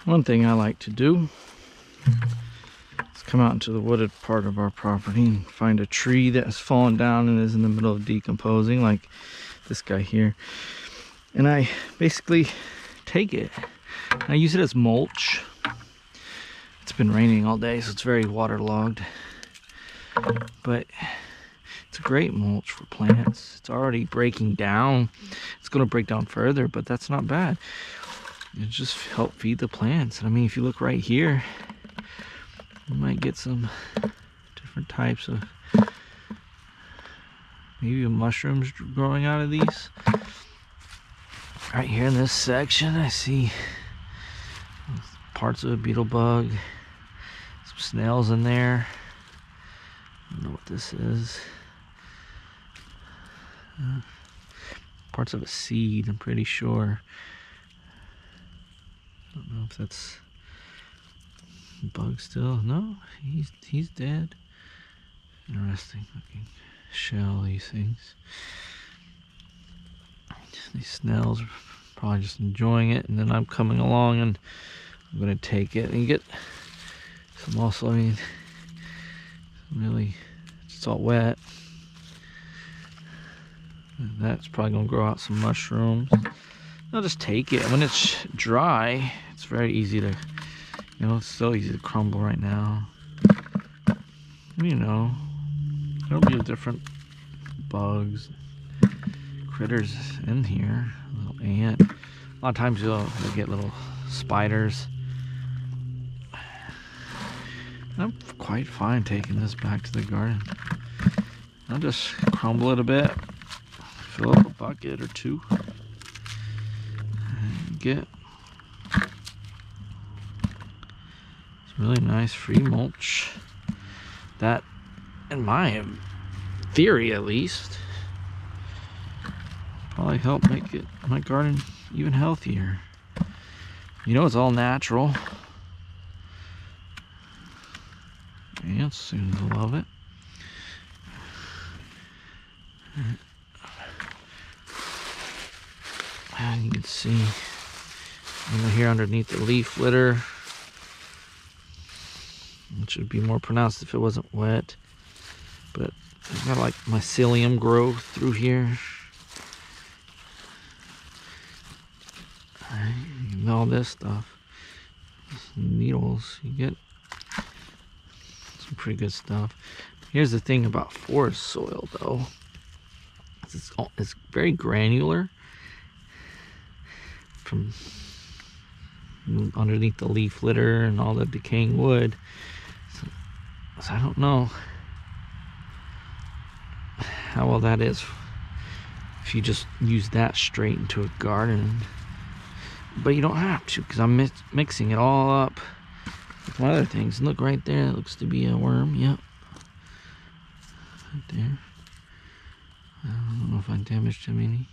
One thing I like to do is come out into the wooded part of our property and find a tree that has fallen down and is in the middle of decomposing, like this guy here. And I basically take it. I use it as mulch. It's been raining all day, so it's very waterlogged. But it's a great mulch for plants. It's already breaking down. It's going to break down further, but that's not bad. It just help feed the plants. I mean, if you look right here, you might get some different types of maybe mushrooms growing out of these. Right here in this section, I see parts of a beetle bug, some snails in there. I don't know what this is. Parts of a seed, I'm pretty sure. I don't know if that's a bug still. No, he's dead. Interesting looking shell, these things. These snails are probably just enjoying it, and then I'm coming along and I'm gonna take it and get some also, I mean, really, it's all wet. And that's probably gonna grow out some mushrooms. I'll just take it. When it's dry, it's very easy to, you know, it's so easy to crumble right now. You know, there'll be different bugs, critters in here. A little ant. A lot of times you'll get little spiders. I'm quite fine taking this back to the garden. I'll just crumble it a bit, fill up a bucket or two, and get some really nice free mulch. That, in my theory at least, probably help make it my garden even healthier. You know, it's all natural. Ants seem to love it. And you can see here underneath the leaf litter, which would be more pronounced if it wasn't wet, but I've got like mycelium growth through here. And all this stuff, needles, you get some pretty good stuff. Here's the thing about forest soil though, it's very granular from underneath the leaf litter and all the decaying wood. So I don't know how well that is if you just use that straight into a garden. But you don't have to, because I'm mixing it all up with my other things. And look right there, it looks to be a worm. Yep. Right there. I don't know if I damaged him any.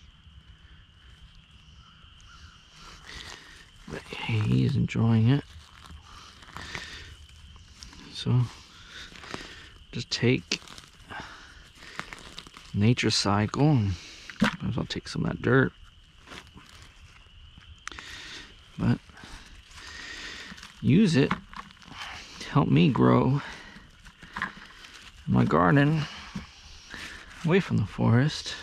But hey, he's enjoying it. So just take nature's cycle, and sometimes I'll take some of that dirt. But use it to help me grow my garden away from the forest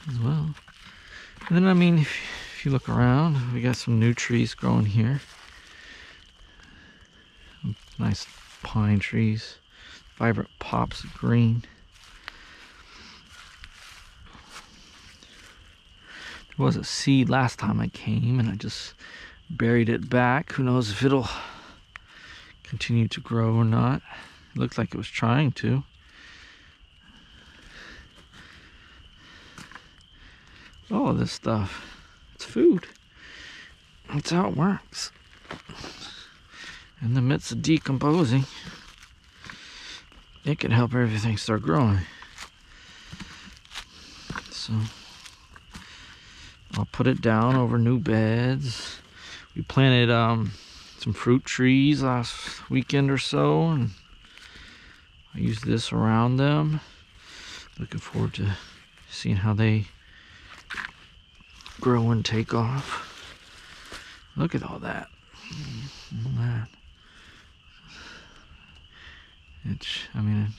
as well. And then, I mean, if you look around, we got some new trees growing here. Nice pine trees, vibrant pops of green. There was a seed last time I came and I just buried it back. Who knows if it'll continue to grow or not. It looked like it was trying to. All of this stuff, it's food. That's how it works. In the midst of decomposing, it can help everything start growing. So I'll put it down over new beds. We planted some fruit trees last weekend or so, and I used this around them. Looking forward to seeing how they grow and take off. Look at all that. All that. I'm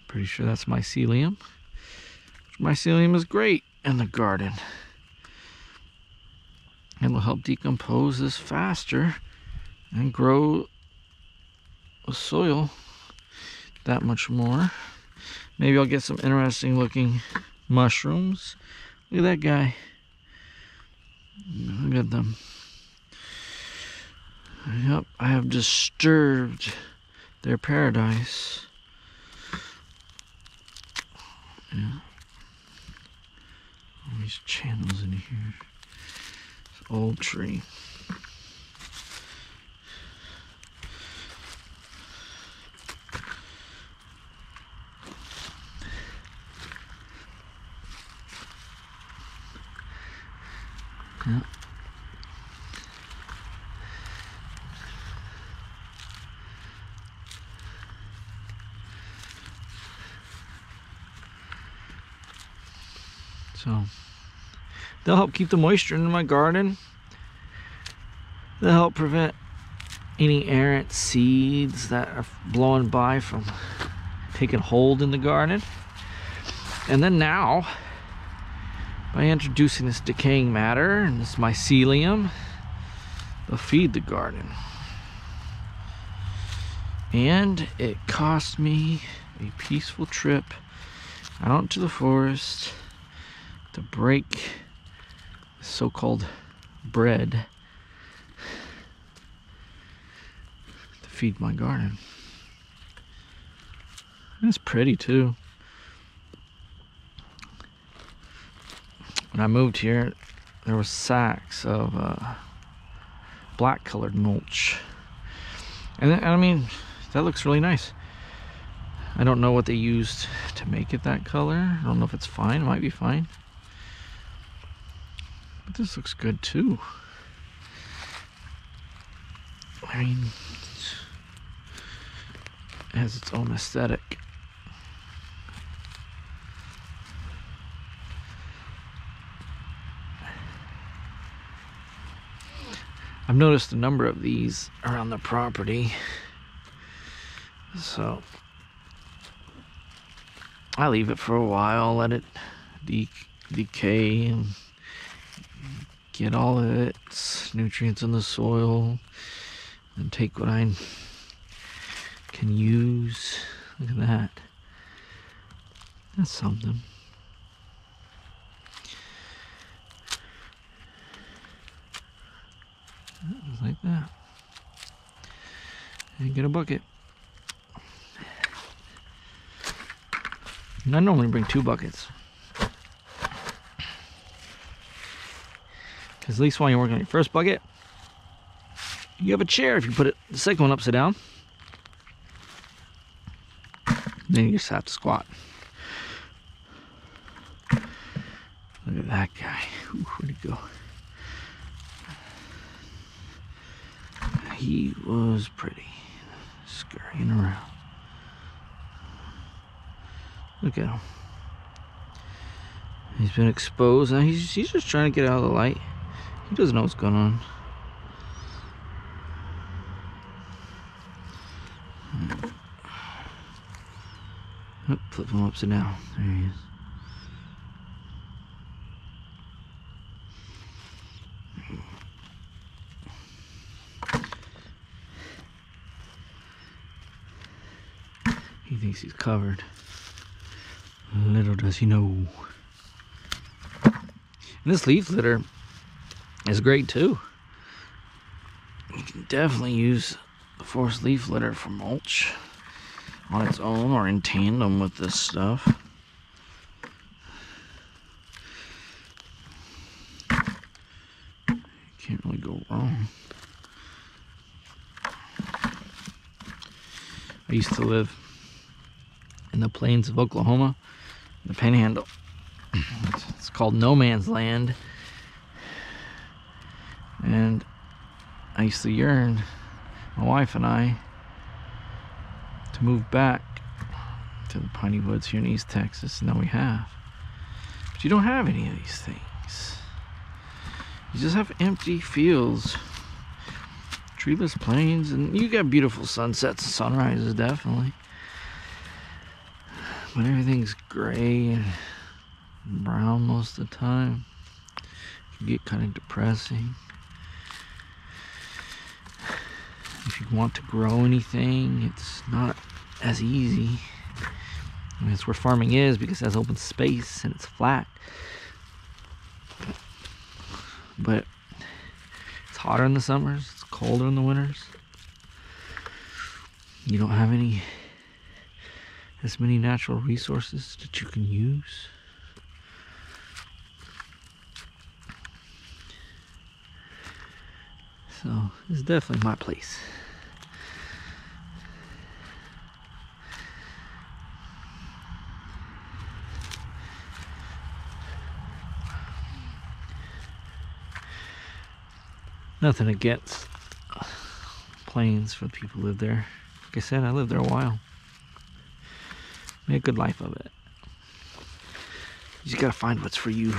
pretty sure that's mycelium. Mycelium is great in the garden. It'll help decompose this faster and grow the soil that much more. Maybe I'll get some interesting looking mushrooms. Look at that guy. Look at them. Yep, I have disturbed their paradise. Yeah. All these channels in here. This old tree. Yeah. So they'll help keep the moisture in my garden. They'll help prevent any errant seeds that are blowing by from taking hold in the garden. And then now, by introducing this decaying matter and this mycelium, they'll feed the garden. And it cost me a peaceful trip out into the forest to break the so-called bread to feed my garden. And it's pretty too. When I moved here, there were sacks of black colored mulch. And I mean, that looks really nice. I don't know what they used to make it that color. I don't know if it's fine. It might be fine. But this looks good too. I mean, it has its own aesthetic. I've noticed a number of these around the property, so I leave it for a while, let it decay and get all of its nutrients in the soil, and take what I can use. Look at that. That's something. Like that. And get a bucket. And I normally bring 2 buckets, because at least while you're working on your first bucket, you have a chair if you put the second one upside down. Then you just have to squat. Look at that guy. Ooh, where'd he go? He was pretty, scurrying around. Look at him. He's been exposed. Now he's just trying to get out of the light. He doesn't know what's going on. Oh, flip him upside down. There he is. He thinks he's covered. Little does he know. And this leaf litter is great too. You can definitely use the forest leaf litter for mulch on its own or in tandem with this stuff. Can't really go wrong. I used to live in the plains of Oklahoma, the Panhandle. It's called no man's land, and I used to yearn, my wife and I, to move back to the piney woods here in East Texas, and now we have. But you don't have any of these things. You just have empty fields, treeless plains, and you got beautiful sunsets and sunrises, definitely. But everything's gray and brown most of the time. It can get kind of depressing. If you want to grow anything, it's not as easy. I mean, it's where farming is because it has open space and it's flat. But it's hotter in the summers, it's colder in the winters. You don't have as many natural resources that you can use. So it's definitely my place. Nothing against plains for the people who live there. Like I said, I lived there a while. Made a good life of it. You just gotta find what's for you.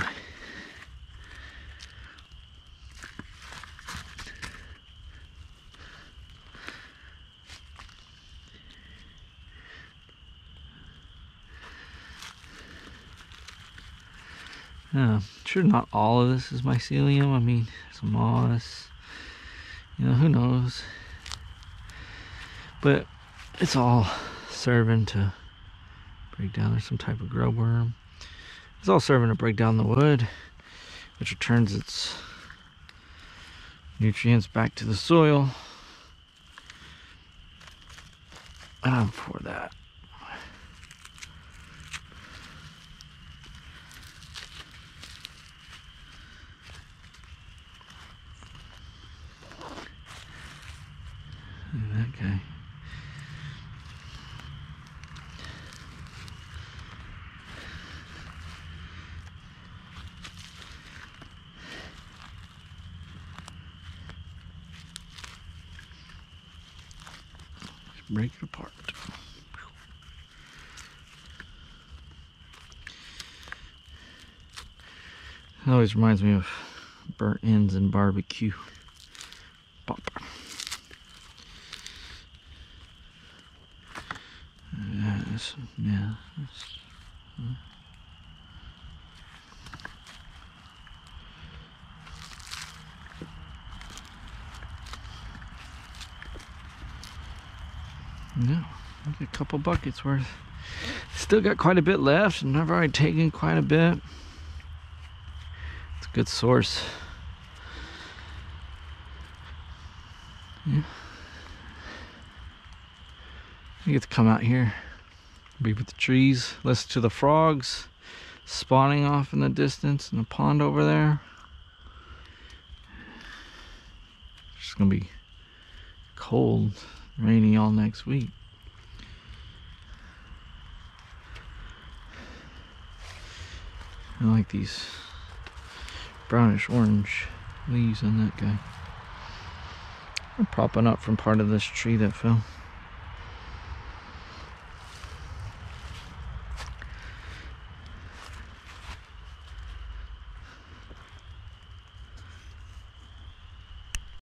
Sure, not all of this is mycelium. I mean, some moss. You know, who knows? But it's all serving to break down. There's some type of grub worm. It's all serving to break down the wood, which returns its nutrients back to the soil. And I'm for that. Look at that guy. Just break it apart. It always reminds me of burnt ends and barbecue. Pop. Yeah. No, a couple buckets worth. Still got quite a bit left, and I've already taken quite a bit. It's a good source. Yeah. You get to come out here, be with the trees, listen to the frogs spawning off in the distance in the pond over there. It's just gonna be cold, rainy all next week. I like these brownish orange leaves on that guy. They're propping up from part of this tree that fell.